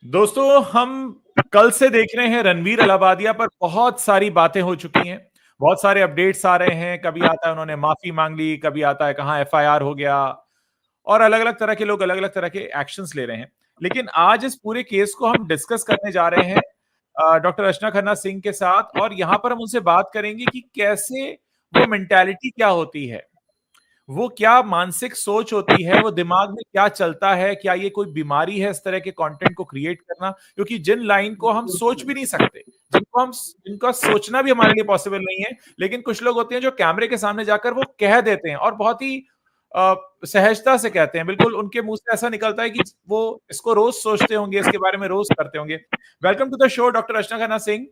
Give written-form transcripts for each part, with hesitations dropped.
दोस्तों, हम कल से देख रहे हैं रणवीर अलाहाबादिया पर बहुत सारी बातें हो चुकी हैं। बहुत सारे अपडेट्स आ रहे हैं। कभी आता है उन्होंने माफी मांग ली, कभी आता है कहां एफआईआर हो गया, और अलग अलग तरह के लोग अलग अलग तरह के एक्शंस ले रहे हैं। लेकिन आज इस पूरे केस को हम डिस्कस करने जा रहे हैं डॉक्टर अर्चना खन्ना सिंह के साथ, और यहां पर हम उनसे बात करेंगे कि कैसे वो मेंटालिटी क्या होती है, वो क्या मानसिक सोच होती है, वो दिमाग में क्या चलता है, क्या ये कोई बीमारी है इस तरह के कंटेंट को क्रिएट करना। क्योंकि जिन लाइन को हम सोच भी नहीं सकते, जिनका सोचना भी हमारे लिए पॉसिबल नहीं है, लेकिन कुछ लोग होते हैं जो कैमरे के सामने जाकर वो कह देते हैं और बहुत ही सहजता से कहते हैं। बिल्कुल उनके मुंह से ऐसा निकलता है कि वो इसको रोज सोचते होंगे, इसके बारे में रोज करते होंगे। Welcome to the show doctor Archana Khanna Singh.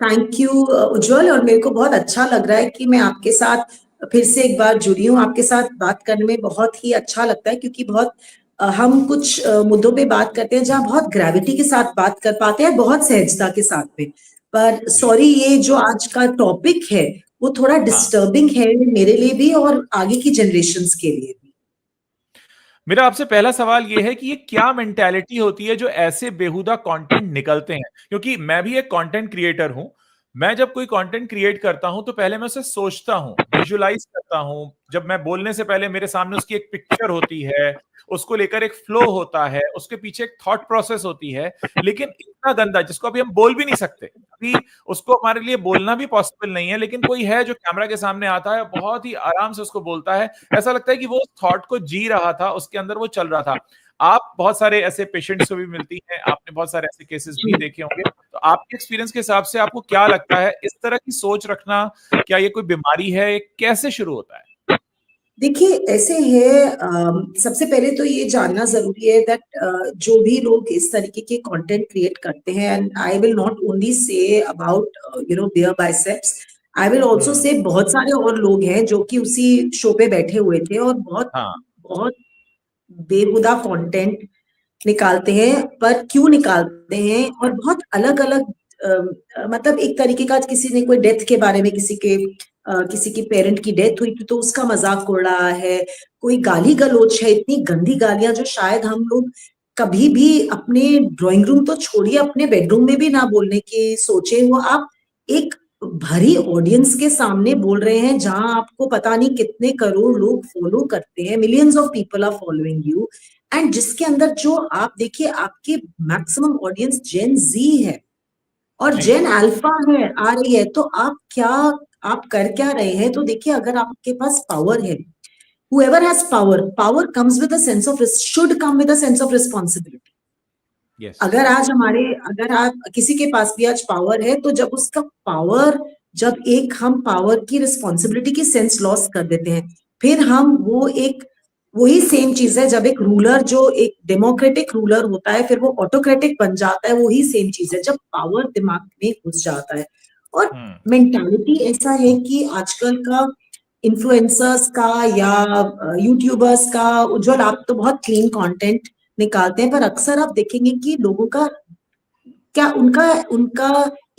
Thank you Ujjwal. और मेरे को बहुत अच्छा लग रहा है कि मैं आपके साथ फिर से एक बार जुड़ी हूँ। आपके साथ बात करने में बहुत ही अच्छा लगता है क्योंकि बहुत हम कुछ मुद्दों पे बात करते हैं जहाँ बहुत ग्रेविटी के साथ बात कर पाते हैं, बहुत सहजता के साथ में। पर जी। सॉरी, ये जो आज का टॉपिक है वो थोड़ा हाँ, डिस्टर्बिंग है मेरे लिए भी और आगे की जनरेशन्स के लिए भी। मेरा आपसे पहला सवाल यह है कि ये क्या मेंटेलिटी होती है जो ऐसे बेहुदा कंटेंट निकलते हैं। क्योंकि मैं भी एक कंटेंट क्रिएटर हूं। मैं जब कोई कंटेंट क्रिएट करता हूं तो पहले मैं उसे सोचता हूं, विजुलाइज करता हूं। जब मैं बोलने से पहले मेरे सामने उसकी एक पिक्चर होती है, उसको लेकर एक फ्लो होता है, उसके पीछे एक थॉट प्रोसेस होती है। लेकिन इतना गंदा जिसको अभी हम बोल भी नहीं सकते, अभी उसको हमारे लिए बोलना भी पॉसिबल नहीं है, लेकिन कोई है जो कैमरा के सामने आता है, बहुत ही आराम से उसको बोलता है। ऐसा लगता है कि वो थॉट को जी रहा था, उसके अंदर वो चल रहा था। आप बहुत सारे ऐसे पेशेंट्स को भी मिलती हैं, आपने बहुत सारे ऐसे केसेस भी देखे होंगे। तो आपके एक्सपीरियंस के हिसाब से आपको क्या लगता है, इस तरह की सोच रखना क्या ये कोई बीमारी है, ये कैसे शुरू होता है? देखिए, ऐसे है। सबसे पहले तो ये जानना जरूरी है दैट जो भी लोग इस तरीके के कंटेंट क्रिएट करते हैं, and I will not only say about beer biceps, I will also hmm. से बहुत सारे और लोग हैं जो कि उसी शो पे बैठे हुए थे और बहुत हाँ। बहुत बेहुदा कंटेंट निकालते हैं। पर क्यों निकालते हैं? और बहुत अलग अलग मतलब एक तरीके का, किसी ने कोई डेथ के बारे में, किसी की पेरेंट की डेथ हुई थी तो उसका मजाक उड़ रहा है। कोई गाली गलौच है, इतनी गंदी गालियां जो शायद हम लोग कभी भी अपने ड्राइंग रूम तो छोड़िए, अपने बेडरूम में भी ना बोलने की सोचे। वो आप एक भरी ऑडियंस के सामने बोल रहे हैं जहां आपको पता नहीं कितने करोड़ लोग फॉलो करते हैं, millions of people are following you, and जिसके अंदर जो आप देखिए, आपके मैक्सिमम ऑडियंस जेन जी है और जी। जेन अल्फा है, आ रही है। तो आप कर क्या रहे हैं? तो देखिए, अगर आपके पास पावर है, whoever has power comes with a sense of should come with a sense of responsibility. Yes. अगर आप किसी के पास भी आज पावर है, तो जब उसका पावर, जब एक हम पावर की रिस्पॉन्सिबिलिटी की सेंस लॉस कर देते हैं, फिर हम वो एक, वही सेम चीज है जब एक रूलर, जो एक डेमोक्रेटिक रूलर होता है, फिर वो ऑटोक्रेटिक बन जाता है। वही सेम चीज है जब पावर दिमाग में घुस जाता है। और हम्म। मेंटालिटी ऐसा है कि आजकल का इन्फ्लुएंसर्स का या यूट्यूबर्स का, उज्जवल आप तो बहुत क्लीन कंटेंट निकालते हैं, पर अक्सर आप देखेंगे कि लोगों का क्या, उनका उनका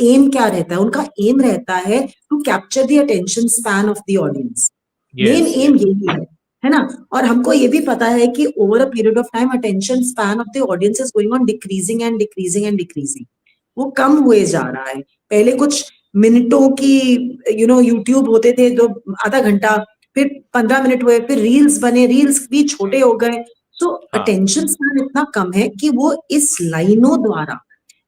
एम क्या रहता है? उनका एम रहता है to capture the attention span of the audience. Man yes. Aim yes. यही है ना? और हमको ये भी पता है कि over a period of time attention span of the audience is going on decreasing and decreasing and decreasing. वो कम हुए जा रहा है। पहले कुछ मिनटों की यूट्यूब होते थे, जो आधा घंटा, फिर 15 मिनट हुए, फिर रील्स बने, रील्स भी छोटे हो गए। तो हाँ। अटेंशन स्पैन इतना कम है कि वो इस लाइनों द्वारा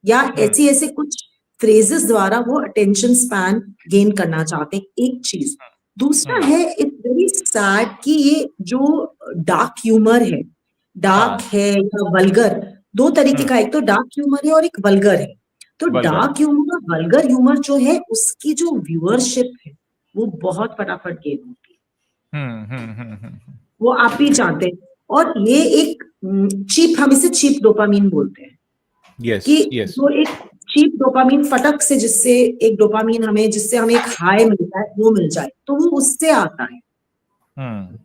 या हम्म। ऐसे ऐसे कुछ फ्रेजेस द्वारा वो अटेंशन स्पैन गेन करना चाहते हैं। एक चीज। दूसरा हम्म। है, इट्स वेरी सैड कि ये जो डार्क ह्यूमर है, डार्क हाँ। है या वल्गर, दो तरीके हम्म। का, एक तो डार्क ह्यूमर है और एक वल्गर है। तो vulgar. Dark humour, vulgar humour जो है, उसकी जो व्यूअरशिप है वो बहुत फटाफट गेन होती है। वो आप भी जानते हैं। और ये एक चीप, हम इसे चीप डोपामीन बोलते हैं, यस। कि यस। जो एक चीप डोपामीन, फटक से जिससे एक डोपामीन हमें, जिससे हमें एक हाई मिलता है, वो मिल जाए, तो वो उससे आता है। हम्म।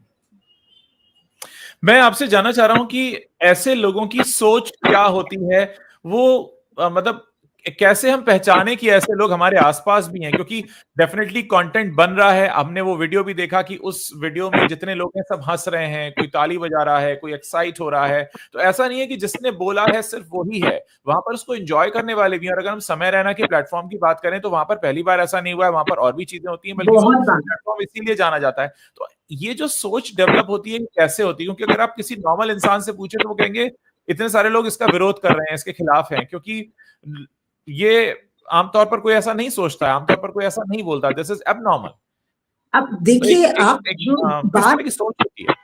मैं आपसे जानना चाह रहा हूं कि ऐसे लोगों की सोच क्या होती है। वो मतलब कैसे हम पहचाने कि ऐसे लोग हमारे आसपास भी हैं, क्योंकि डेफिनेटली कंटेंट बन रहा है। हमने वो वीडियो भी देखा कि उस वीडियो में जितने लोग हैं सब हंस रहे हैं, कोई ताली बजा रहा है, कोई एक्साइट हो रहा है। तो ऐसा नहीं है कि जिसने बोला है सिर्फ वही है, वहां पर उसको एंजॉय करने वाले भी हैं। और अगर हम समय रैना के प्लेटफॉर्म की बात करें तो वहां पर पहली बार ऐसा नहीं हुआ है, वहां पर और भी चीजें होती हैं, बल्कि वो बहुत बार। प्लेटफॉर्म इसीलिए जाना जाता है। तो ये जो सोच डेवलप होती है कैसे होती है, क्योंकि अगर आप किसी नॉर्मल इंसान से पूछे तो वो कहेंगे इतने सारे लोग इसका विरोध कर रहे हैं, इसके खिलाफ हैं, क्योंकि ये आमतौर पर कोई ऐसा नहीं सोचता है, आमतौर पर कोई ऐसा नहीं बोलता, दिस इज एबनॉर्मल। अब तो एक, देखिए, एक, आप एक, जो किस बात, तरह की सोच होती है?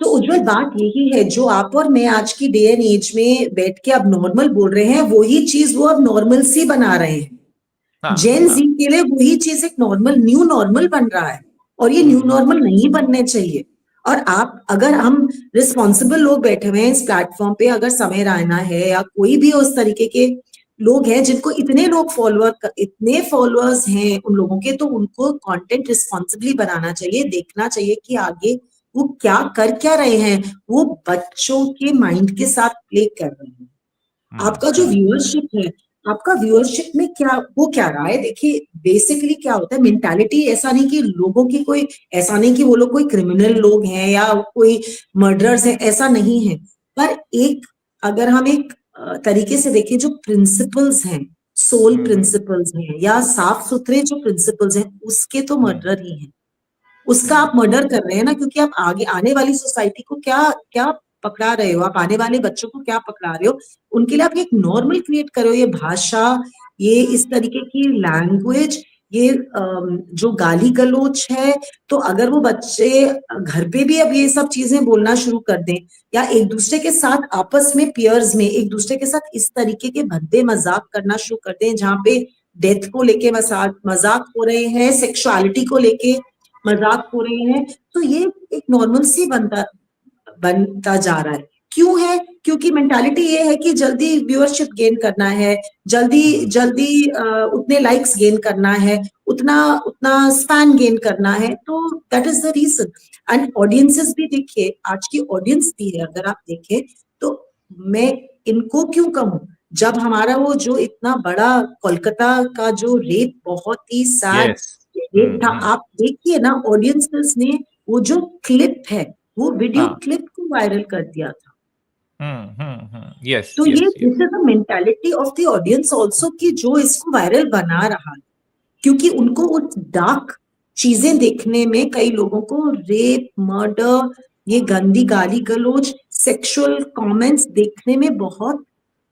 तो उज्जवल बात यही है, जो आप और मैं आज की डे एंड एज में बैठ के अब नॉर्मल बोल रहे हैं, वही चीज वो अब नॉर्मल सी बना रहे हैं। हाँ जेन हाँ। जी के लिए वही चीज एक नॉर्मल, न्यू नॉर्मल बन रहा है, और ये न्यू हम्म नॉर्मल नहीं बनने चाहिए। और आप, अगर हम रिस्पॉन्सिबल लोग बैठे हुए हैं इस प्लेटफॉर्म पे, अगर समय रैना है या कोई भी उस तरीके के लोग हैं जिनको इतने फॉलोअर्स हैं उन लोगों के, तो उनको कंटेंट रिस्पॉन्सिबली बनाना चाहिए, देखना चाहिए कि आगे वो क्या रहे हैं। वो बच्चों के माइंड के साथ प्ले कर रहे हैं। आपका जो हम्म। व्यूअरशिप है, आपका व्यूअरशिप में क्या रहा है? देखिए, बेसिकली क्या होता है, मेंटालिटी ऐसा नहीं कि लोगों की कोई, ऐसा नहीं कि वो लोग कोई क्रिमिनल लोग हैं या कोई मर्डरर्स हैं, ऐसा नहीं है। पर एक, अगर हम एक तरीके से देखें, जो प्रिंसिपल्स हैं, सोल हम्म प्रिंसिपल्स हैं या साफ सुथरे जो प्रिंसिपल्स हैं, उसके तो हम्म मर्डर ही है। उसका हम्म आप मर्डर कर रहे हैं ना, क्योंकि आप आगे आने वाली सोसाइटी को क्या क्या पकड़ा रहे हो, आप आने वाले बच्चों को क्या पकड़ा रहे हो? उनके लिए आप एक नॉर्मल क्रिएट करो, ये भाषा, ये इस तरीके की लैंग्वेज, ये जो गाली गलौच है। तो अगर वो बच्चे घर पे भी अब ये सब चीजें बोलना शुरू कर दें, या एक दूसरे के साथ आपस में पियर्स में एक दूसरे के साथ इस तरीके के भद्दे मजाक करना शुरू कर दें, जहाँ पे डेथ को लेके मजाक हो रहे हैं, सेक्सुअलिटी को लेके मजाक हो रहे हैं, तो ये एक नॉर्मल सी बनता जा रहा है। क्यों है? क्योंकि मेंटालिटी ये है कि जल्दी व्यूअरशिप गेन करना है, जल्दी जल्दी उतने लाइक्स गेन करना है, उतना उतना स्पैन गेन करना है। तो that is the reason. And audiences भी देखिए, आज की ऑडियंस भी है, अगर आप देखें तो, मैं इनको क्यों कहूं, जब हमारा वो जो इतना बड़ा कोलकाता का जो रेप, बहुत ही सैड यस। रेप था, आप देखिए ना, ऑडियंसेस ने वो जो क्लिप है, वो वीडियो हाँ। क्लिप को वायरल कर दिया था। यस तो ये, yes yes. This is the mentality of the audience also, कि जो इसको वायरल बना रहा है, क्योंकि उनको वो डार्क चीजें देखने में, कई लोगों को रेप, मर्डर, ये गंदी गाली गलौज, सेक्सुअल कमेंट्स देखने में बहुत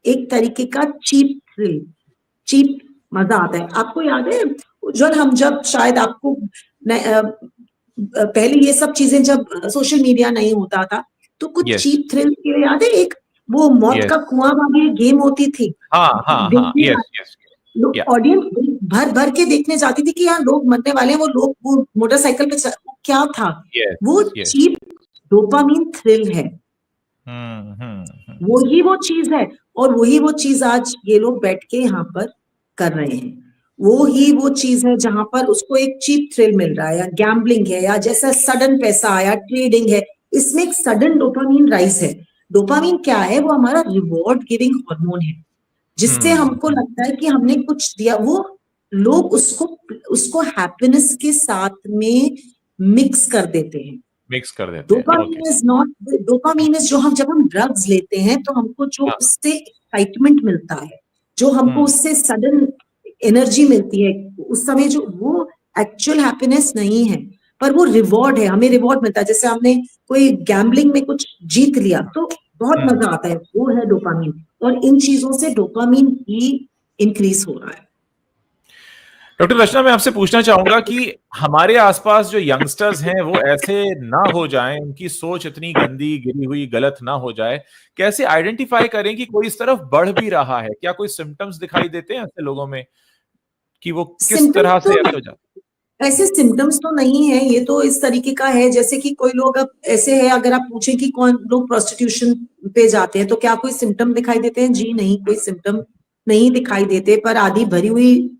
एक तरीके का चीप थ्रिल, चीप मजा आता है। आपको याद है उज्जवल, हम जब, शायद आपको पहले ये सब चीजें जब सोशल मीडिया नहीं होता था, तो कुछ यस चीप थ्रिल के याद है, एक वो मौत का यस। कुआं वाली गेम होती थी, हाँ हाँ हाँ। देखने यस यस। या। ऑडियंस भर भर के देखने जाती थी कि यार लोग मरने वाले हैं, वो लोग वो मोटरसाइकिल पे क्या था, यस वो यस। चीप डोपामीन थ्रिल है, हम्म। वही वो चीज है। और वही वो चीज आज ये लोग बैठ के यहाँ पर कर रहे हैं। वो ही वो चीज है जहां पर उसको एक चीप थ्रिल मिल रहा है, या गैम्बलिंग है, या जैसा सडन पैसा आया, ट्रेडिंग है, इसमें एक सडन डोपामीन राइज है। डोपामीन क्या है? वो हमारा रिवॉर्ड गिविंग हार्मोन है, जिससे हमको लगता है कि हमने कुछ दिया। वो लोग उसको उसको हैप्पीनेस के साथ में मिक्स कर देते हैं। मिक्स कर देते हैं, okay. Dopamine is not, dopamine is, जो हम, जब हम ड्रग्स लेते हैं तो हमको जो हाँ। उससे एक्साइटमेंट मिलता है, जो हमको हम्म उससे सडन एनर्जी मिलती है, उस समय जो, वो एक्चुअल हैप्पीनेस नहीं है, पर वो रिवॉर्ड है, हमें रिवॉर्ड मिलता है। जैसे हमने कोई गैम्बलिंग में कुछ जीत लिया तो बहुत हम्म। मजा आता है, वो है डोपामीन। और इन चीजों से डोपामीन ही इंक्रीज हो रहा है। डॉक्टर रचना, मैं आपसे पूछना चाहूंगा कि हमारे आसपास जो यंगस्टर्स हैं वो ऐसे ना हो जाएं, उनकी सोच इतनी गंदी, गिरी हुई, गलत ना हो जाए, कैसे आइडेंटिफाई करें कि कोई इस तरफ बढ़ भी रहा है? क्या कोई सिम्टम्स दिखाई देते हैं ऐसे लोगों में कि वो किस सिम्टम्स तरह तो, से ऐसे हो जाते ऐसे सिम्टम्स तो नहीं है, ये तो इस तरीके का है जैसे कि कोई लोग, अब ऐसे है, अगर आप पूछें कि कौन लोग प्रोस्टिट्यूशन पे जाते हैं तो क्या कोई सिम्टम दिखाई देते हैं? जी नहीं, कोई सिम्टम नहीं दिखाई देते। पर आधी भरी हुई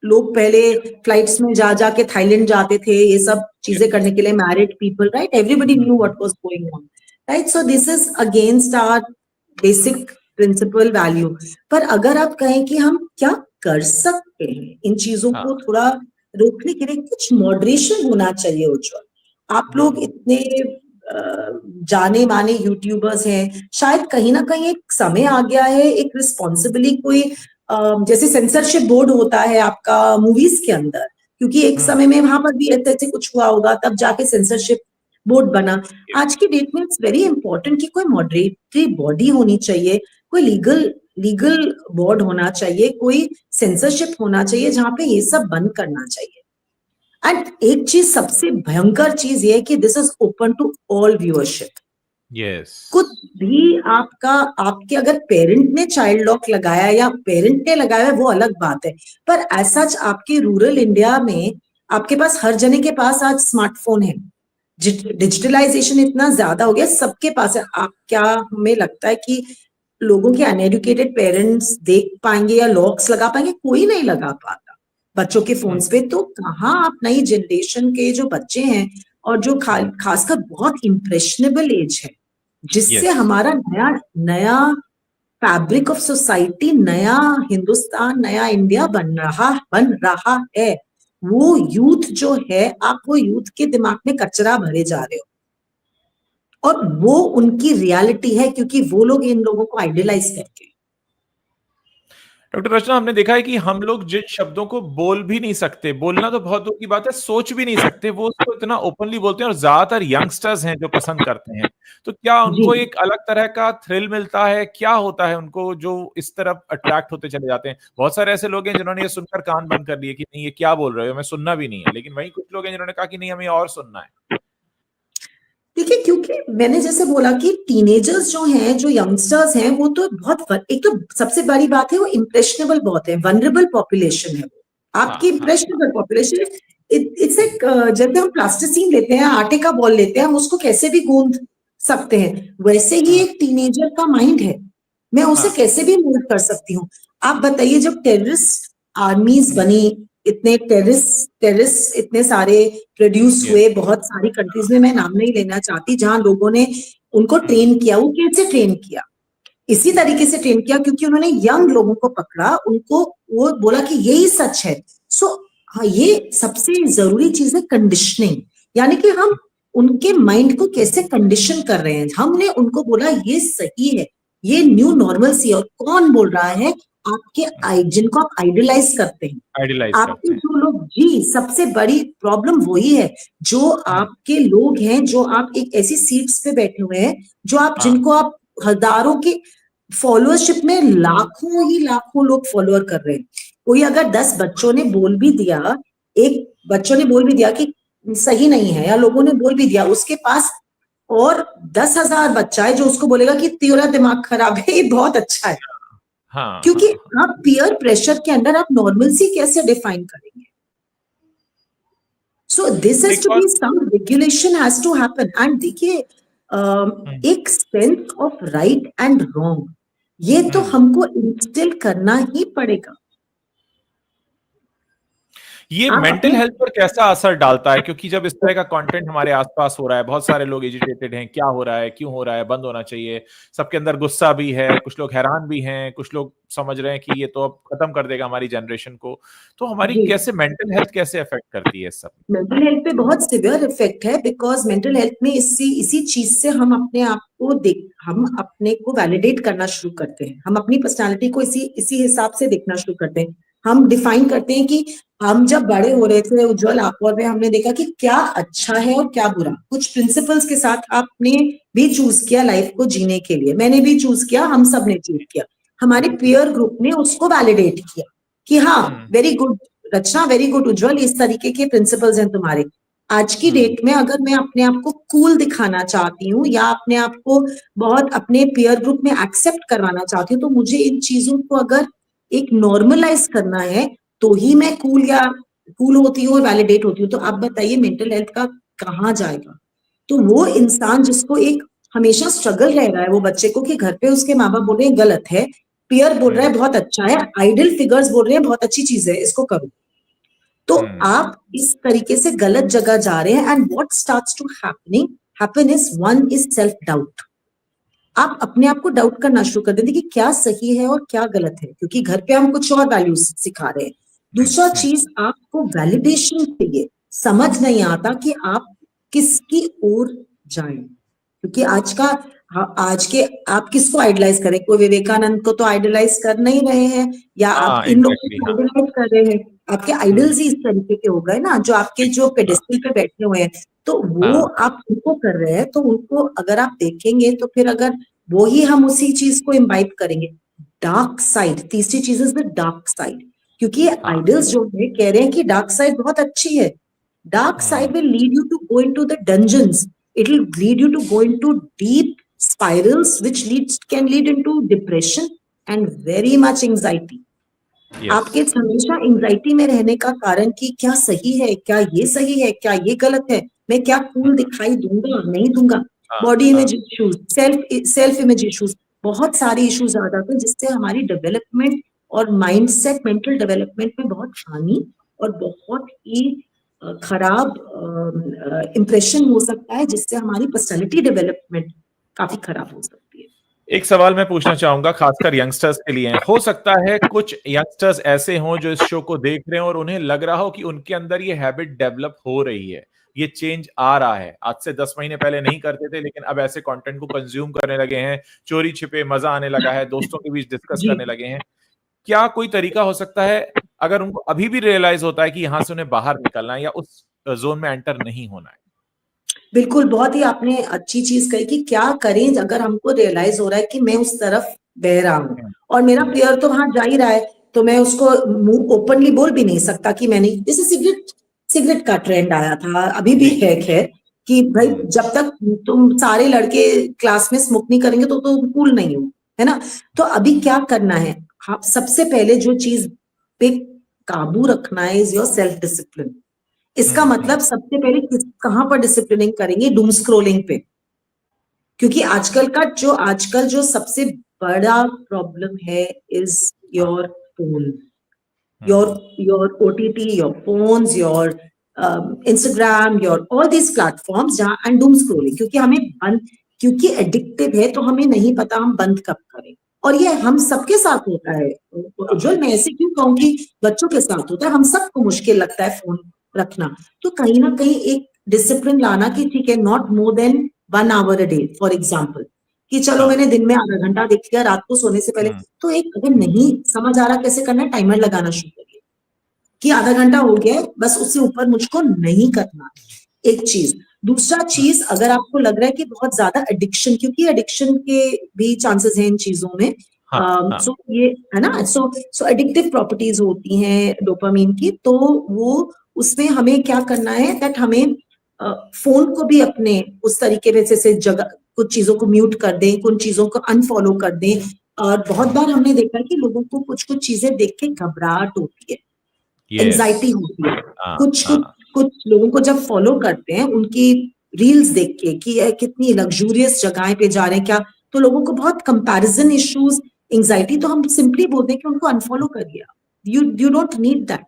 लोग पहले फ्लाइट्स में जा जाके थाईलैंड जाते थे, ये सब चीजें करने के लिए, married people, right, everybody knew what was going on, right. So this is against our basic principle value, पर अगर आप कहें कि हम क्या कर सकते हैं इन चीजों हाँ, को थोड़ा रोकने के लिए, कुछ मॉडरेशन होना चाहिए उज्जवल। आप लोग इतने जाने माने यूट्यूबर्स हैं, शायद कहीं ना कहीं एक समय आ गया है, एक रिस्पॉन्सिबिलिटी कोई जैसे सेंसरशिप बोर्ड होता है आपका मूवीज के अंदर, क्योंकि एक समय में वहां पर भी ऐसे ऐसे कुछ हुआ होगा, तब जाके सेंसरशिप बोर्ड बना। आज की डेट में इट्स वेरी इंपॉर्टेंट कि कोई मॉडरेटरी बॉडी होनी चाहिए, कोई लीगल बोर्ड होना चाहिए, कोई सेंसरशिप होना चाहिए जहां पे ये सब बंद करना चाहिए। एंड एक चीज, सबसे भयंकर चीज ये है कि this is open to all viewership. Yes, कुछ भी आपका, आपके अगर पेरेंट ने चाइल्ड लॉक लगाया या पेरेंट ने लगाया वो अलग बात है, पर ऐसा आपके रूरल इंडिया में आपके पास हर जने के पास आज स्मार्टफोन है, डिजिटलाइजेशन इतना ज्यादा हो गया, सबके पास है। आप क्या, हमें लगता है कि लोगों के अनएडुकेटेड पेरेंट्स देख पाएंगे या लॉक्स लगा पाएंगे? कोई नहीं लगा पाता बच्चों के फोन्स पे। तो कहाँ आप नई जनरेशन के जो बच्चे हैं, और जो खासकर बहुत इंप्रेशनेबल एज है, जिससे यस। हमारा नया नया फैब्रिक ऑफ सोसाइटी, नया हिंदुस्तान, नया इंडिया बन रहा है, वो यूथ जो है, आप वो यूथ के दिमाग में कचरा भरे जा रहे हो, और वो उनकी रियलिटी है, क्योंकि वो लोग इन लोगों को आइडियलाइज करते हैं। डॉक्टर रचना, हमने देखा है कि हम लोग जिन शब्दों को बोल भी नहीं सकते, बोलना तो बहुत दूर की बात है, सोच भी नहीं सकते, वो उसको इतना ओपनली बोलते हैं, और ज्यादातर यंगस्टर्स हैं जो पसंद करते हैं। तो क्या जी, उनको एक अलग तरह का थ्रिल मिलता है? क्या होता है उनको जो इस तरफ अट्रैक्ट होते चले जाते हैं? बहुत सारे ऐसे लोग हैं जिन्होंने ये सुनकर कान बंद कर लिए कि नहीं, ये क्या बोल रहे हो, हमें सुनना भी नहीं है। लेकिन वहीं कुछ लोग हैं जिन्होंने कहा कि नहीं, हमें और सुनना है। देखिए, क्योंकि मैंने जैसे बोला कि टीनेजर्स जो हैं, जो यंगस्टर्स हैं, वो तो एक तो सबसे बड़ी बात है, वो इम्प्रेशनेबल बहुत है, वनरेबल पॉपुलेशन है वो, आपकी हाँ, हाँ, इम्प्रेशनेबल पॉपुलेशन। इट्स एक, जैसे हम प्लास्टिसीन लेते हैं, आटे का बॉल लेते हैं, हम उसको कैसे भी गूंद सकते हैं, वैसे ही एक टीनेजर का माइंड है, मैं उसे हाँ, कैसे भी मोल्ड कर सकती हूँ। आप बताइए, जब टेररिस्ट आर्मीज बनी, इतने टेररिस्ट इतने सारे प्रोड्यूस यस, हुए बहुत सारी कंट्रीज में, मैं नाम नहीं लेना चाहती, जहां लोगों ने उनको ट्रेन किया। वो कैसे ट्रेन किया? इसी तरीके से ट्रेन किया, क्योंकि उन्होंने यंग लोगों को पकड़ा, उनको वो बोला कि यही सच है। सो हाँ, ये सबसे जरूरी चीज है, कंडीशनिंग। यानी कि हम उनके माइंड को कैसे कंडीशन कर रहे हैं। हमने उनको बोला ये सही है, ये न्यू नॉर्मल सी है। और कौन बोल रहा है? आपके जिनको आप आइडलाइज करते हैं, आइडियलाइज आपके करते हैं। जो लोग, जी, सबसे बड़ी प्रॉब्लम वही है। जो आपके लोग हैं, जो आप एक ऐसी सीट्स पे बैठे हुए हैं, जो आप, हाँ, जिनको आप हजारों के फॉलोअरशिप में, लाखों ही लाखों लोग फॉलोअर कर रहे हैं। कोई अगर 10 बच्चों ने बोल भी दिया, एक बच्चों ने बोल भी दिया कि सही नहीं है, या लोगों ने बोल भी दिया, उसके पास और 10,000 बच्चा है जो उसको बोलेगा कि तेरा दिमाग खराब है, ये बहुत अच्छा है। हाँ, क्योंकि हाँ, हाँ। आप पीयर प्रेशर के अंदर आप नॉर्मलसी कैसे डिफाइन करेंगे? So this has एक to और be, some regulation has to happen. And देखिए, एक sense of right and wrong, ये तो हमको इंस्टिल करना ही पड़ेगा। ये आप मेंटल अपने, हेल्थ पर कैसा असर डालता है? क्योंकि जब इस तरह का कंटेंट हमारे आसपास हो रहा है, बहुत सारे लोग एजिटेटेड हैं, क्या हो रहा है, क्यों हो रहा है, बंद होना चाहिए। सबके अंदर गुस्सा भी है, कुछ लोग हैरान भी हैं, कुछ लोग समझ रहे हैं कि ये तो अब खत्म कर देगा हमारी जनरेशन को। तो हमारी जी, कैसे मेंटल हेल्थ कैसे अफेक्ट करती है इस सब? मेंटल हेल्थ पे बहुत सिवियर इफेक्ट है, बिकॉज मेंटल हेल्थ में इसी इसी चीज से हम अपने आप को हम अपने को वैलिडेट करना शुरू करते हैं, हम अपनी पर्सनालिटी को इसी इसी हिसाब से देखना शुरू करते हैं। हम डिफाइन करते हैं कि हम जब बड़े हो रहे थे उज्जवल, आप और मैं, हमने देखा कि क्या अच्छा है और क्या बुरा। कुछ प्रिंसिपल्स के साथ आपने भी चूज किया लाइफ को जीने के लिए, मैंने भी चूज किया, हम सब ने चूज किया, हमारे पीयर ग्रुप ने उसको वैलिडेट किया कि हाँ, वेरी गुड रचना, वेरी गुड उज्जवल, इस तरीके के प्रिंसिपल्स हैं तुम्हारे। आज की डेट में अगर मैं अपने आप को कूल दिखाना चाहती हूँ, या अपने आप को बहुत अपने पीयर ग्रुप में एक्सेप्ट करवाना चाहती हूँ, तो मुझे इन चीजों को अगर एक नॉर्मलाइज करना है, तो ही मैं कूल होती हूँ और वैलिडेट होती हूँ। तो आप बताइए, मेंटल हेल्थ का कहाँ जाएगा? तो वो इंसान जिसको एक हमेशा स्ट्रगल रह रहा है, वो बच्चे को, कि घर पे उसके माँ बाप बोल रहे हैं गलत है, पीयर बोल रहा है बहुत अच्छा है, आइडल फिगर्स बोल रहे हैं बहुत अच्छी चीज है, इसको करो, तो आप इस तरीके से गलत जगह जा रहे हैं। And what starts to happen is one is self doubt. आप अपने आप को डाउट करना शुरू कर देंगे कि क्या सही है और क्या गलत है, क्योंकि घर पे हम कुछ और वैल्यूज सिखा रहे हैं। दूसरा चीज, आपको वैलिडेशन चाहिए, समझ नहीं आता कि आप किसकी ओर जाएं, क्योंकि आज के आप किसको आइडलाइज करें? कोई विवेकानंद को तो आइडलाइज कर नहीं रहे हैं, या आप हाँ इन लोगों एग्जैक्टली को हाँ आइडलाइज कर रहे हैं। आपके आइडल्स ही इस तरीके के हो गए ना, जो आपके जो हाँ पेडेस्टल पे बैठे हुए हैं, तो वो हाँ आप उनको कर रहे हैं, तो उनको अगर आप देखेंगे तो फिर अगर वो ही हम उसी चीज को इम्बाइब करेंगे। डार्क साइड, तीसरी चीज इज द डार्क साइड, क्योंकि ये हाँ आइडल्स जो है कह रहे हैं कि डार्क साइड बहुत अच्छी है। Dark side will lead you to go into the dungeons. It will lead you to go into deep spirals, which can lead into depression and very much anxiety. Yes आपके हमेशा anxiety में रहने का कारण कि क्या सही है, क्या ये सही है, क्या ये गलत है, मैं क्या कूल दिखाई दूंगा नहीं दूंगा, हाँ बॉडी हाँ image issues, self image issues, बहुत सारे इश्यूज आ जाते हैं, जिससे हमारी डेवलपमेंट और माइंडसेट, मेंटल डेवलपमेंट में बहुत हानि और बहुत ही खराब इंप्रेशन हो सकता है, जिससे हमारी पर्सनैलिटी डेवलपमेंट काफी खराब हो सकती है। एक सवाल मैं पूछना चाहूंगा खासकर यंगस्टर्स के लिए। हो सकता है कुछ यंगस्टर्स ऐसे हों जो इस शो को देख रहे हैं और उन्हें लग रहा हो कि उनके अंदर ये हैबिट डेवलप हो रही है, ये चेंज आ रहा है, आज से 10 महीने पहले नहीं करते थे लेकिन अब ऐसे कंटेंट को कंज्यूम करने लगे हैं, चोरी छिपे मजा आने लगा है, दोस्तों के बीच डिस्कस जी, करने लगे हैं। क्या कोई तरीका हो सकता है अगर उनको अभी भी रियलाइज होता है कि यहां से उन्हें बाहर निकलना है या उस जोन में एंटर नहीं होना है? बिल्कुल, बहुत ही आपने अच्छी चीज कही कि क्या करें अगर हमको रियलाइज हो रहा है कि मैं उस तरफ बह रहा हूँ हम्म, और मेरा हम्म, पेयर तो वहां जा ही रहा है, तो मैं उसको मुंह ओपनली बोल भी नहीं सकता कि मैंने, जैसे सिगरेट सिगरेट का ट्रेंड आया था, अभी भी जी है खैर, कि भाई हम्म, जब तक तुम सारे लड़के क्लास में स्मोक नहीं करेंगे तो तुम कूल नहीं हो, है ना? तो अभी क्या करना है, आप सबसे पहले जो चीज पे काबू रखना है इज योर सेल्फ डिसिप्लिन। इसका हम्म, मतलब सबसे पहले कहां पर डिसिप्लिनिंग करेंगे? डूम स्क्रोलिंग पे, क्योंकि आजकल जो सबसे बड़ा प्रॉब्लम है इज हाँ, your phone, your hmm, your OTT, your phones, your Instagram, your all these platforms जहाँ and doom scrolling, क्योंकि एडिक्टिव है तो हमें नहीं पता हम बंद कब करें, और ये हम सबके साथ होता है। उज्जवल, मैं ऐसे क्यों कहूँ कि बच्चों के साथ होता है, हम सबको मुश्किल लगता है फोन रखना। तो कहीं ना कहीं एक डिसिप्लिन लाना कि ठीक है, not more than 1 hour a day, for example, कि चलो हाँ, मैंने दिन में आधा घंटा देख लिया, रात को सोने से पहले। हम्म, तो एक, अगर नहीं समझ आ रहा कैसे करना है, टाइमर लगाना शुरू करिए कि आधा घंटा हो गया है, बस उससे ऊपर मुझको नहीं करना। एक चीज, दूसरा हम्म, चीज, अगर आपको लग रहा है कि बहुत ज्यादा एडिक्शन, क्योंकि एडिक्शन के भी चांसेस हैं इन चीजों में, हाँ हाँ सो ये है ना, सो एडिक्टिव प्रॉपर्टीज होती हैं डोपामीन की, तो वो उसमें हमें क्या करना है, दैट हमें फोन को भी अपने उस तरीके से जगह, कुछ चीजों को म्यूट कर दें, कुछ चीजों को अनफॉलो कर दें। और बहुत बार हमने देखा है कि लोगों को कुछ कुछ चीजें देख के घबराहट होती है, यस एंजाइटी होती है। हाँ कुछ कुछ हाँ कुछ लोगों को जब फॉलो करते हैं उनकी रील्स देख के कि ये कितनी लग्जूरियस जगह पे जा रहे हैं क्या, तो लोगों को बहुत कंपैरिजन इश्यूज, एंजाइटी, तो हम सिंपली बोलते हैं कि उनको अनफॉलो करिए। You don't need that,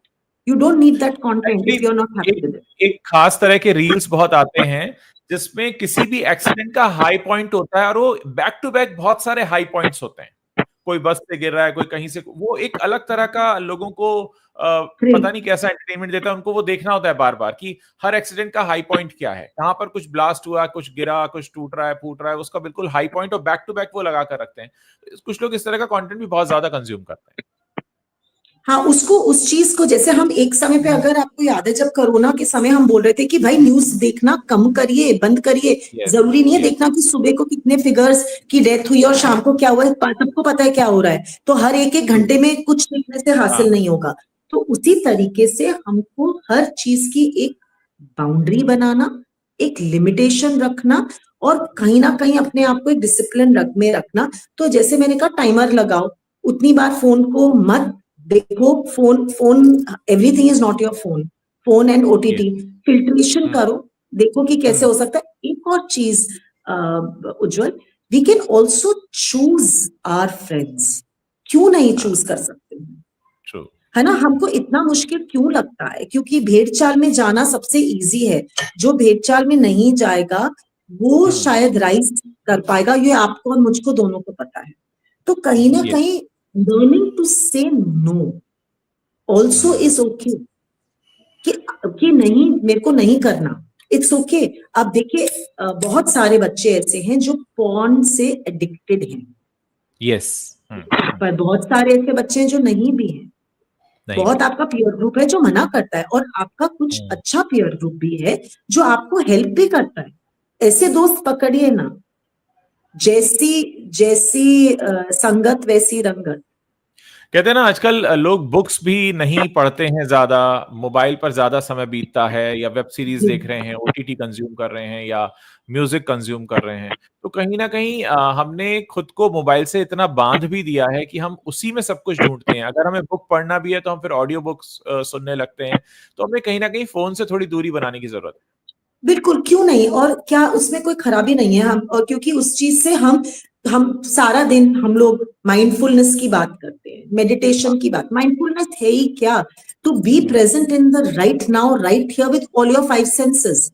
you don't need that content if actually you are not happy एक विद इट। एक खास तरह के रील्स बहुत आते हैं जिसमें किसी भी एक्सीडेंट का हाई पॉइंट होता है और वो बैक टू बैक बहुत सारे हाई पॉइंट्स होते हैं। कोई बस से गिर रहा है, कोई कहीं से, वो एक अलग तरह का लोगों को पता नहीं कैसा एंटरटेनमेंट देता है। उनको वो देखना होता है बार बार कि हर एक्सीडेंट का हाई पॉइंट क्या है, कहां पर कुछ ब्लास्ट हुआ, कुछ गिरा, कुछ टूट रहा है, फूट रहा है, उसका बिल्कुल हाई पॉइंट और बैक टू बैक वो लगा कर रखते हैं। कुछ लोग इस तरह का कंटेंट भी बहुत ज्यादा कंज्यूम करते हैं। हाँ, उसको, उस चीज को, जैसे हम एक समय पे, अगर आपको याद है जब कोरोना के समय हम बोल रहे थे कि भाई न्यूज देखना कम करिए, बंद करिए, यस जरूरी नहीं है यस देखना कि सुबह को कितने फिगर्स की डेथ हुई और शाम को क्या हुआ है, सबको पता है क्या हो रहा है, तो हर एक एक ट्रू घंटे में कुछ देखने से हाँ हासिल नहीं होगा। तो उसी तरीके से हमको हर चीज की एक बाउंड्री बनाना, एक लिमिटेशन रखना, और कहीं ना कहीं अपने आप को एक डिसिप्लिन में रखना। तो जैसे मैंने कहा, टाइमर लगाओ, उतनी बार फोन को मत देखो, phone phone everything is not your phone, phone and yes OTT filtration hmm करो, देखो कि कैसे हम्म हो सकता है। एक और चीज Ujjwal, we can also choose our friends, क्यों नहीं हाँ चूज कर सकते हैं? ट्रू है ना, हमको इतना मुश्किल क्यों लगता है? क्योंकि भेड़ चाल में जाना सबसे इजी है, जो भेड़ चाल में नहीं जाएगा वो शायद राइज कर पाएगा, ये आपको और मुझको दोनों को पता है। तो कहीं ना कहीं लर्निंग टू से नो ऑल्सो इज ओके, कि नहीं मेरे को नहीं करना, इट्स ओके। अब देखिए बहुत सारे बच्चे ऐसे हैं जो पॉर्न से एडिक्टेड हैं, यस, पर बहुत सारे ऐसे बच्चे हैं जो नहीं भी हैं। बहुत आपका पीयर ग्रुप है जो मना करता है, और आपका कुछ अच्छा पीयर ग्रुप भी है जो आपको हेल्प भी करता है। ऐसे दोस्त पकड़िए ना, जैसी जैसी संगत वैसी रंगत। कहते हैं ना, आजकल लोग बुक्स भी नहीं पढ़ते हैं, ज्यादा मोबाइल पर ज्यादा समय बीतता है, या वेब सीरीज देख रहे हैं, ओटीटी कंज्यूम कर रहे हैं, या म्यूजिक कंज्यूम कर रहे हैं। तो कहीं ना कहीं हमने खुद को मोबाइल से इतना बांध भी दिया है कि हम उसी में सब कुछ ढूंढते हैं। अगर हमें बुक पढ़ना भी है तो हम फिर ऑडियो बुक्स सुनने लगते हैं। तो हमें कहीं ना कहीं फोन से थोड़ी दूरी बनाने की जरूरत है। बिल्कुल, क्यों नहीं, और क्या उसमें कोई खराबी नहीं है। हम, और क्योंकि उस चीज से हम सारा दिन हम लोग माइंडफुलनेस की बात करते हैं, मेडिटेशन की बात। माइंडफुलनेस है ही क्या? To be present in the right now, right here with all your 5 senses.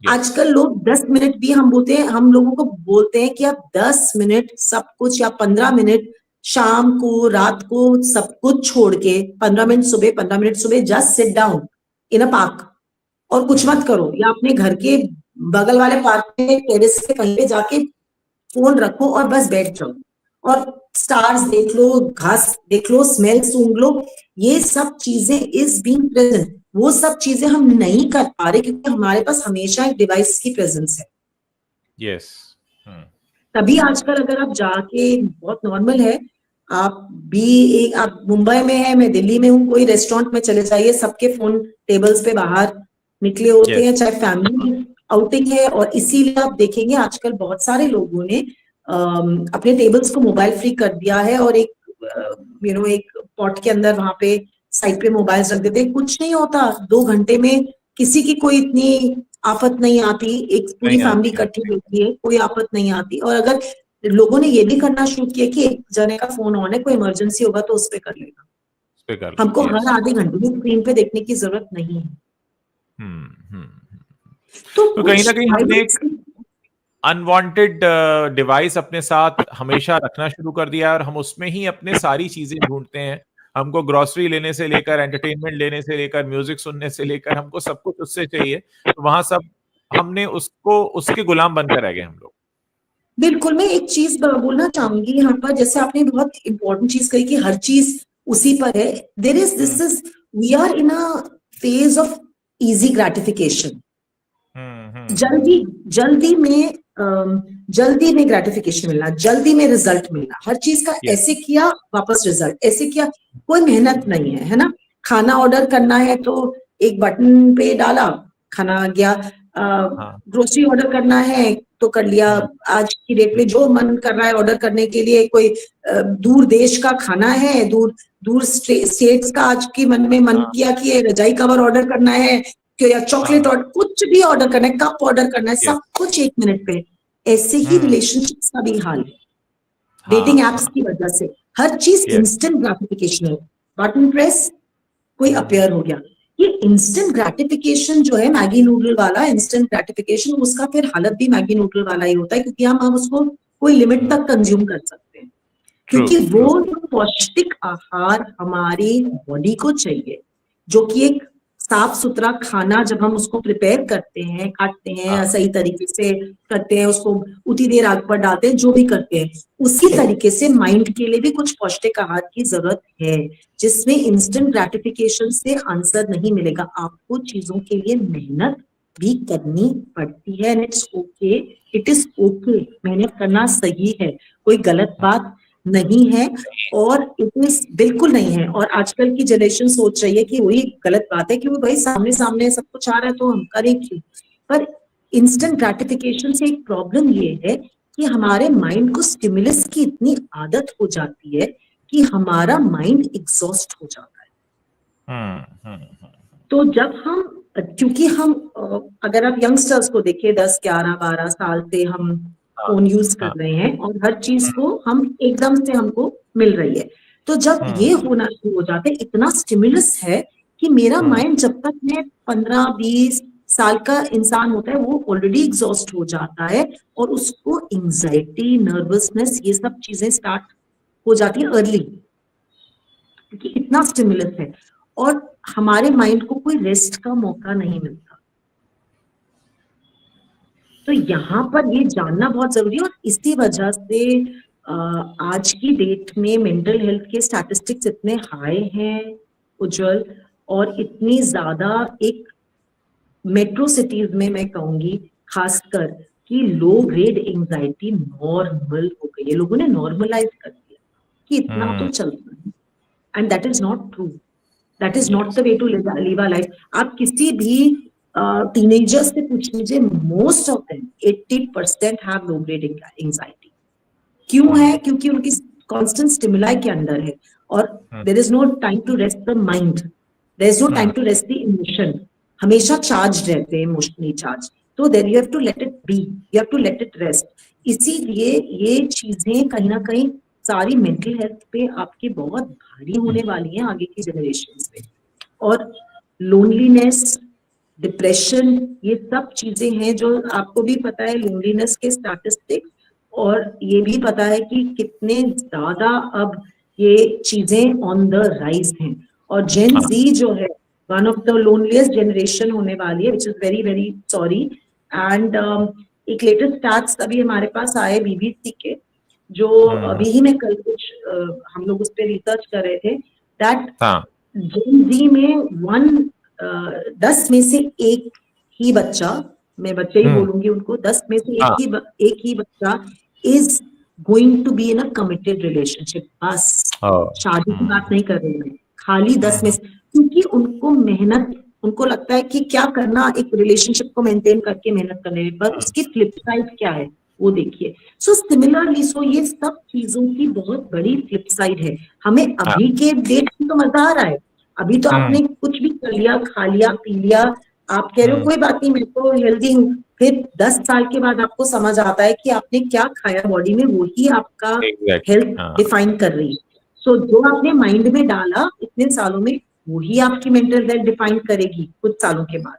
आजकल लोग 10 मिनट भी, हम बोलते हैं, हम लोगों को बोलते हैं कि आप 10 मिनट सब कुछ, या 15 मिनट शाम को, रात को सब कुछ छोड़ के 15 मिनट सुबह, 15 मिनट सुबह, just sit down in a park और कुछ मत करो, या अपने घर के बगल वाले पार्क में, टेरेस पे कहीं पे जाके फोन रखो और बस बैठ जाओ और स्टार्स देख लो, घास देख लो, स्मेल सूंघ लो। ये सब चीजें इज बीइंग प्रेजेंट। वो सब चीजें हम नहीं कर पा रहे क्योंकि हमारे पास हमेशा एक डिवाइस की प्रेजेंस है। यस। तभी आजकल अगर आप जाके, बहुत नॉर्मल है, आप भी एक, आप मुंबई में है, मैं दिल्ली में हूँ, कोई रेस्टोरेंट में चले जाइए, सबके फोन टेबल्स पे बाहर निकले होते हैं, चाहे फैमिली आउटिंग है। और इसीलिए आप देखेंगे आजकल बहुत सारे लोगों ने अपने टेबल्स को मोबाइल फ्री कर दिया है, और एक एक पॉट के अंदर वहां पे साइड पे मोबाइल रख देते हैं। कुछ नहीं होता, 2 घंटे में किसी की कोई इतनी आफत नहीं आती, एक पूरी फैमिली इकट्ठी होती है, कोई आफत नहीं आती। और अगर लोगों ने ये भी करना शुरू किया कि एक जने का फोन ऑन है, कोई इमरजेंसी होगा तो उस पे कर लेगा, हमको हर आधे घंटे में स्क्रीन पे देखने की जरूरत नहीं है। तो कहीं ना कहीं हमने एक अनवांटेड डिवाइस अपने साथ हमेशा रखना शुरू कर दिया है, और हम उसमें ही अपने सारी चीजें ढूंढते हैं। हमको ग्रोसरी लेने से लेकर, एंटरटेनमेंट लेने से लेकर, म्यूजिक सुनने से लेकर, हमको सब कुछ उससे चाहिए। तो वहां सब हमने उसको, उसके गुलाम बनकर रह गए हम लोग। बिल्कुल, मैं एक चीज बोलना चाहूंगी यहाँ पर, जैसे आपने बहुत इंपॉर्टेंट चीज कही कि हर चीज उसी पर है। This is we are in a phase of easy gratification. जल्दी में ग्रेटिफिकेशन मिलना, जल्दी में रिजल्ट मिलना, हर चीज का ऐसे किया वापस रिजल्ट, ऐसे किया, कोई मेहनत नहीं है ना। खाना ऑर्डर करना है तो एक बटन पे डाला, खाना आ गया। ग्रोसरी ऑर्डर करना है तो कर लिया। आज की डेट में जो मन कर रहा है ऑर्डर करने के लिए, कोई दूर देश का खाना है, दूर स्टेट्स का, आज की मन में मन किया कि रजाई कवर ऑर्डर करना है, या चॉकलेट ऑर्डर, कुछ भी ऑर्डर करना है, कप ऑर्डर करना है, सब कुछ 1 मिनट पे। ऐसे ही रिलेशनशिप्स का भी हाल है, डेटिंग एप्स की वजह से हर चीज इंस्टेंट ग्रेटिफिकेशन है। बटन प्रेस, कोई अपेयर हो गया। ये इंस्टेंट ग्रेटिफिकेशन जो है, मैगी नूडल वाला इंस्टेंट ग्रेटिफिकेशन, उसका फिर हालत भी मैगी नूडल वाला ही होता है, क्योंकि हम उसको कोई लिमिट तक कंज्यूम कर सकते हैं, क्योंकि वो पौष्टिक आहार हमारी बॉडी को चाहिए, जो कि एक साफ सुथरा खाना, जब हम उसको प्रिपेयर करते हैं, काटते हैं, सही तरीके से करते हैं, उसको उतनी देर आग पर डालते हैं, जो भी करते हैं, उसी तरीके से माइंड के लिए भी कुछ पौष्टिक आहार की जरूरत है, जिसमें इंस्टेंट ग्रेटिफिकेशन से आंसर नहीं मिलेगा। आपको चीजों के लिए मेहनत भी करनी पड़ती है, and it's okay, it is okay. मेहनत करना सही है, कोई गलत बात नहीं है, और इतनी बिल्कुल नहीं है। और आजकल की जनरेशन सोच रही है कि वही गलत बात है कि वो भाई सामने सामने सब कुछ आ रहा है तो हम करें क्यों। पर इंस्टेंट ग्रेटिफिकेशन से एक प्रॉब्लम ये है कि हमारे माइंड को स्टिमुलस की इतनी आदत हो जाती है कि हमारा माइंड एग्जॉस्ट हो जाता है। तो जब हम, क्योंकि हम, अगर आप यंगस्टर्स को देखिए, 10, 11, 12 साल से हम फोन यूज कर रहे हैं, और हर चीज को हम एकदम से हमको मिल रही है। तो जब ये होना शुरू हो जाता है, इतना स्टिमुलस है कि मेरा माइंड, जब तक मैं 15, 20 साल का इंसान होता है वो ऑलरेडी एग्जॉस्ट हो जाता है और उसको एंजाइटी, नर्वसनेस, ये सब चीजें स्टार्ट हो जाती है अर्ली, क्योंकि इतना स्टिमुलस है और हमारे माइंड को कोई रेस्ट का मौका नहीं मिलता। तो यहाँ पर ये जानना बहुत जरूरी है और इसी वजह से आज की डेट में मेंटल हेल्थ के स्टैटिस्टिक्स इतने हाई हैं उज्जवल, और इतनी ज्यादा एक मेट्रो सिटीज में मैं कहूंगी खासकर कि लो ग्रेड एंजाइटी नॉर्मल हो गई है, लोगों ने नॉर्मलाइज कर दिया कि इतना तो चलता है, and that is not true, that is not the way to live a life. आप किसी भी टीनेजर्स से पूछ लीजिए, most of them 80% have low grade anxiety. क्यों है? क्योंकि उनकी कांस्टेंट स्टिमुलाई के अंदर है और there is no time to rest the mind, there is no time to rest the emotion, हमेशा चार्ज रहते हैं, इमोशनली चार्ज। तो there you have to let it be, you have to let it rest. इसीलिए ये चीजें कहीं ना कहीं सारी मेंटल हेल्थ पे आपकी बहुत भारी होने वाली हैं आगे की जनरेशन में। और लोनलीनेस, डिप्रेशन, ये सब चीजें हैं जो आपको भी पता है, लोनलीनेस के स्टैटिस्टिक्स, और ये भी पता है कि कितने ज्यादा अब ये चीजें ऑन द राइज हैं। और जेन जी जो है वन ऑफ द लोनलीएस्ट जनरेशन होने वाली है, which is very very sorry. And एक लेटेस्ट स्टैट्स अभी हमारे पास आए बीबीसी के, जो अभी ही मैं कल कुछ हम लोग उस पर रिसर्च कर रहे थे, दैट जेन जी में 10 में से एक ही बच्चा, मैं बच्चे ही बोलूंगी उनको, 10 में से एक ही बच्चा is going to be in a committed relationship. बस शादी की बात नहीं कर रही मैं, खाली 10 में से, क्योंकि उनको मेहनत, उनको लगता है कि क्या करना एक रिलेशनशिप को मेंटेन करके मेहनत करने में, पर उसकी फ्लिप साइड क्या है वो देखिए। सो सिमिलरली, सो ये सब चीजों की बहुत बड़ी फ्लिप साइड है। हमें अभी के डेट में तो मजा आ रहा है, अभी तो आपने कुछ भी कर लिया, खा लिया, पी लिया, आप कह रहे हो कोई बात नहीं मैं तो हेल्दी हूँ, फिर 10 साल के बाद आपको समझ आता है कि आपने क्या खाया बॉडी में, वही आपका हेल्थ डिफाइन कर रही है। सो जो आपने माइंड में डाला इतने सालों में, वही आपकी मेंटल हेल्थ डिफाइन करेगी कुछ सालों के बाद।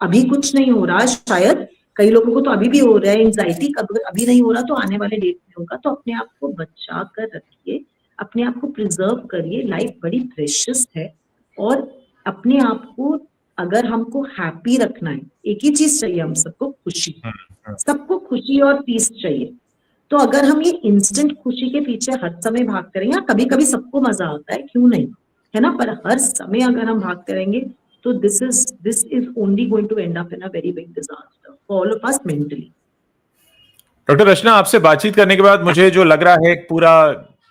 अभी कुछ नहीं हो रहा, शायद कई लोगों को तो अभी भी हो रहा है एंजाइटी, अभी नहीं हो रहा तो आने वाले डेट में होगा। तो अपने आप को बचा कर रखिए, अपने आप को प्रिजर्व करिए, लाइफ बड़ी प्रेशियस है। और अपने आप को, अगर हमको हैप्पी रखना है, एक ही चीज चाहिए हम सबको, खुशी, सबको खुशी और पीस चाहिए। तो अगर हम ये इंस्टेंट खुशी के पीछे हर समय भागते रहेंगे, कभी कभी सबको मजा आता है, क्यों नहीं, है ना, पर हर समय अगर हम भागते रहेंगे तो this is only going to end up in a very big disaster for all of us mentally. Doctor Rachna, आपसे बातचीत करने के बाद मुझे जो लग रहा है एक पूरा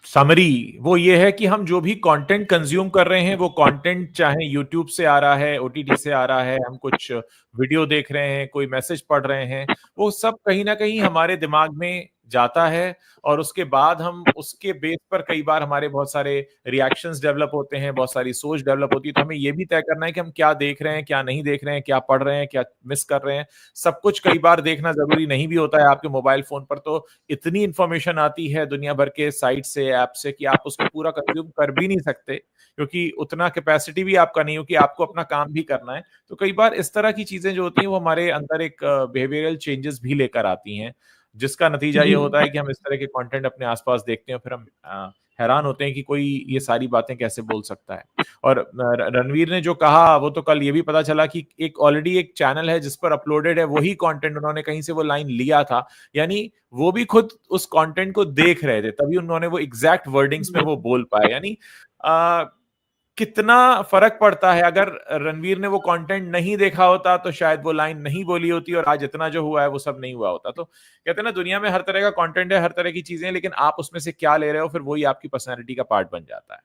समरी, वो ये है कि हम जो भी कंटेंट कंज्यूम कर रहे हैं, वो कंटेंट चाहे यूट्यूब से आ रहा है, ओटीटी से आ रहा है, हम कुछ वीडियो देख रहे हैं, कोई मैसेज पढ़ रहे हैं, वो सब कहीं ना कहीं हमारे दिमाग में जाता है और उसके बाद हम उसके बेस पर कई बार हमारे बहुत सारे रिएक्शंस डेवलप होते हैं, बहुत सारी सोच डेवलप होती है। तो हमें ये भी तय करना है कि हम क्या देख रहे हैं, क्या नहीं देख रहे हैं, क्या पढ़ रहे हैं, क्या मिस कर रहे हैं। सब कुछ कई बार देखना जरूरी नहीं भी होता है। आपके मोबाइल फोन पर तो इतनी इंफॉर्मेशन आती है दुनिया भर के साइट से, ऐप से, कि आप उसको पूरा कंज्यूम कर भी नहीं सकते, क्योंकि उतना कैपेसिटी भी आपका नहीं हो कि आपको अपना काम भी करना है। तो कई बार इस तरह की चीजें जो होती हैं वो हमारे अंदर एक बिहेवियरल चेंजेस भी लेकर आती हैं, जिसका नतीजा ये होता है कि हम इस तरह के कंटेंट अपने आसपास देखते हैं, फिर हम हैरान होते हैं कि कोई ये सारी बातें कैसे बोल सकता है। और रणवीर ने जो कहा वो तो कल ये भी पता चला कि एक ऑलरेडी एक चैनल है जिस पर अपलोडेड है वही कंटेंट, उन्होंने कहीं से वो लाइन लिया था, यानी वो भी खुद उस कंटेंट को देख रहे थे, तभी उन्होंने वो एग्जैक्ट वर्डिंग्स में वो बोल पाए। यानी कितना फर्क पड़ता है। अगर रणवीर ने वो कंटेंट नहीं देखा होता तो शायद वो लाइन नहीं बोली होती और आज इतना जो हुआ है वो सब नहीं हुआ होता। तो कहते हैं ना, दुनिया में हर तरह का कंटेंट है, हर तरह की चीजें हैं, लेकिन आप उसमें से क्या ले रहे हो, फिर वही आपकी पर्सनैलिटी का पार्ट बन जाता है।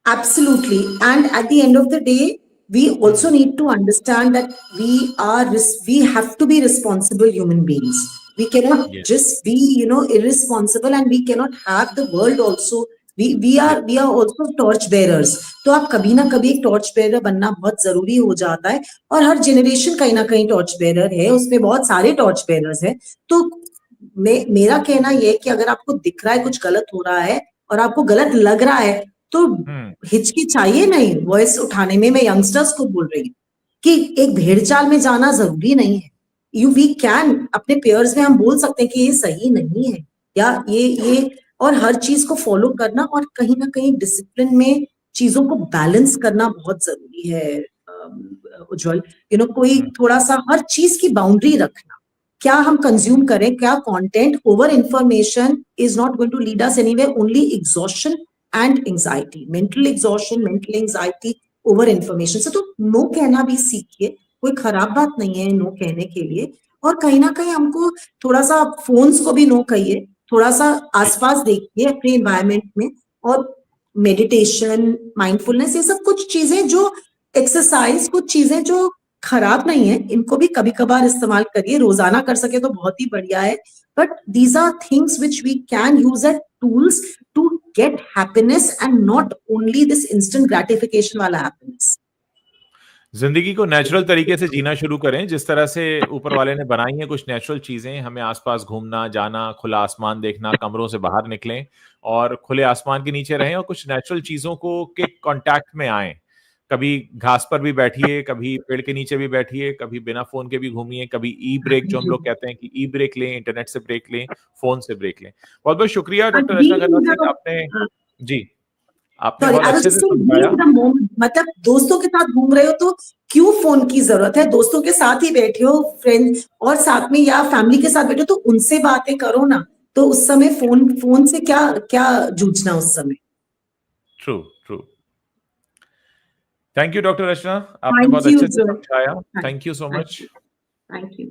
Absolutely. And at the end of the day, we also need to understand that we have to be responsible human beings. We cannot just be, irresponsible, and we cannot have the world also. We are also torch bearers. तो आप कभी ना कभी एक torch bearer बनना बहुत जरूरी हो जाता है, और हर जनरेशन कहीं ना कहीं टॉर्च बेरर है, उसमें बहुत सारे टॉर्च बेरर्स हैं। तो मेरा कहना यह है कि अगर आपको दिख रहा है कुछ गलत हो रहा है और आपको गलत लग रहा है, तो हिचकिचाइए नहीं वॉइस उठाने में। मैं यंगस्टर्स को बोल रही हूँ, कि एक भेड़चाल में जाना जरूरी नहीं है। वी कैन अपने पेयर्स में हम बोल सकते हैं कि ये सही नहीं है, या ये और हर चीज को फॉलो करना और कहीं ना कहीं डिसिप्लिन में चीजों को बैलेंस करना बहुत जरूरी है उज्जवल। कोई थोड़ा सा हर चीज की बाउंड्री रखना, क्या हम कंज्यूम करें, क्या content. Over information is not going to lead us anywhere, only exhaustion and anxiety, mental exhaustion, mental anxiety, over information से। तो नो कहना भी सीखिए, कोई खराब बात नहीं है नो कहने के लिए। और कहीं ना कहीं हमको थोड़ा सा फोन्स को भी नो कहिए, थोड़ा सा आसपास देखिए अपने एनवायरमेंट में, और मेडिटेशन, माइंडफुलनेस, ये सब कुछ चीजें जो एक्सरसाइज, कुछ चीजें जो खराब नहीं है, इनको भी कभी कभार इस्तेमाल करिए। रोजाना कर सके तो बहुत ही बढ़िया है, but these are things which we can use at tools to get happiness and not only this instant gratification वाला हैप्पीनेस। जिंदगी को नेचुरल तरीके से जीना शुरू करें, जिस तरह से ऊपर वाले ने बनाई है कुछ नेचुरल चीजें, हमें आसपास घूमना जाना, खुला आसमान देखना, कमरों से बाहर निकलें और खुले आसमान के नीचे रहें और कुछ नेचुरल चीजों को के कांटेक्ट में आएं। कभी घास पर भी बैठिए, कभी पेड़ के नीचे भी बैठिए, कभी बिना फोन के भी घूमिए, कभी ई ब्रेक, जो हम लोग कहते हैं कि ई ब्रेक लें, इंटरनेट से ब्रेक लें, फोन से ब्रेक लें। बहुत बहुत शुक्रिया डॉक्टर रचना खन्ना सिंह, आपने जी आपने सॉरी, बहुत आई वाज अच्छे से जस्ट समझाया। द मोमेंट, मतलब दोस्तों के साथ घूम रहे हो तो क्यों फोन की जरूरत है, दोस्तों के साथ ही बैठे हो, फ्रेंड्स और साथ में, या फैमिली के साथ बैठे हो तो उनसे बातें करो ना। तो उस समय फोन से क्या क्या जूझना उस समय। True true. Thank you doctor Rachna, आपने थैंक बहुत यू अच्छे से सर, समझाया। Thank you so much. Thank you.